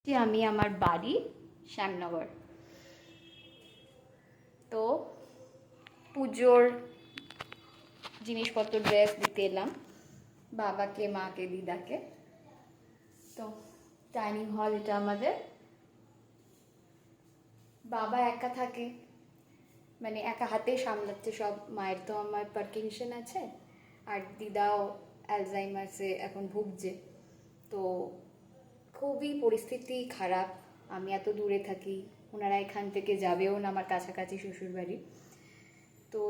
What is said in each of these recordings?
যে আমি আমার বাড়ি শ্যামনগর। তো পুজোর জিনিসপত্র ড্রেস দিতে এলাম বাবাকে, মাকে, দিদাকে। তো ডাইনিং হল এটা আমাদের। বাবা একা থাকে, মানে একা হাতে সামলাচ্ছে সব। মায়ের তো আমার পার্কিনসন আছে, আর দিদাও অ্যালজাইমার্সে এখন ভুগছে। তো খুবই পরিস্থিতি খারাপ। আমি এত দূরে থাকি, ওনারা এখান থেকে যাবেও না আমার কাছাকাছি শ্বশুরবাড়ি। তো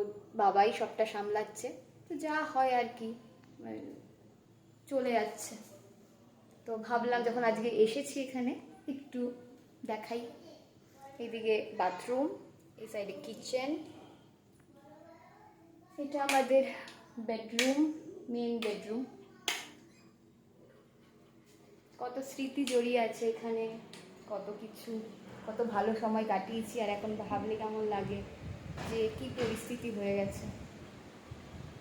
বাবাই সবটা সামলাচ্ছে। তো যা হয় আর কি, চলে যাচ্ছে। তো ভাবলাম যখন আজকে এসেছি এখানে একটু দেখাই। এদিকে বাথরুম, এই সাইডে কিচেন, এটা আমাদের বেডরুম, মেন বেডরুম। কত স্মৃতি জড়িয়ে আছে এখানে, কত কিছু, কত ভালো সময় কাটিয়েছি। আর এখন ভাবলে কেমন লাগে যে কি পরিস্থিতি হয়ে গেছে।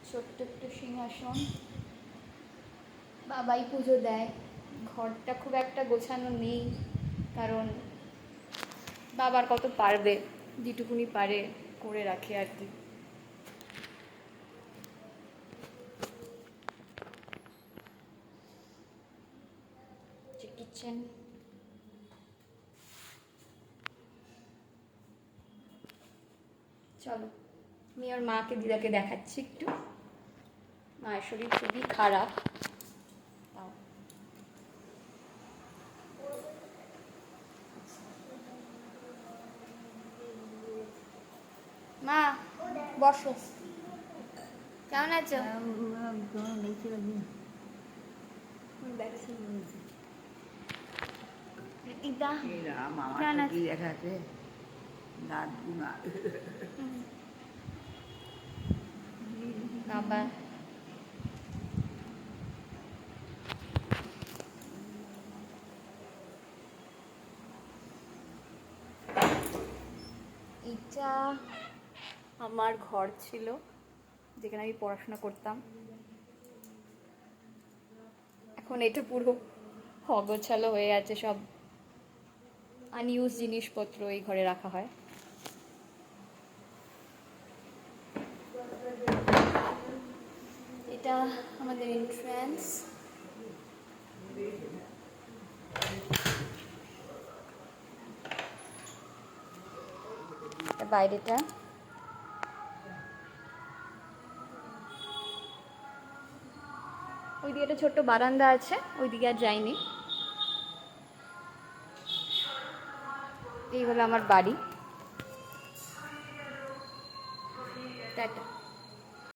ছোট্ট একটু সিংহাসন, বাবাই পুজো দেয়। ঘরটা খুব একটা গোছানো নেই, কারণ বাবার কত পারবে, যেটুকুনি পারে করে রাখে আর কি। কিচেন, চলো আমি ওর মাকে, দিদাকে দেখাচ্ছি একটু। মায়ের শরীর খুবই খারাপ। মা বসো, কেমন আছো? দিদা কেমন আছো? বাবা এটা আমার ঘর ছিল, যেখানে আমি পড়াশোনা করতাম। এখন এটা পুরো অগোছালো হয়ে আছে, সব আনইউজ জিনিসপত্র এই ঘরে রাখা হয়। এটা আমাদের এন্ট্রান্স। বাইরেটা ওইদিকে একটা ছোট্ট বারান্দা আছে, ওইদিকে আর যাইনি। এই হলো আমার বাড়ি। টাটা।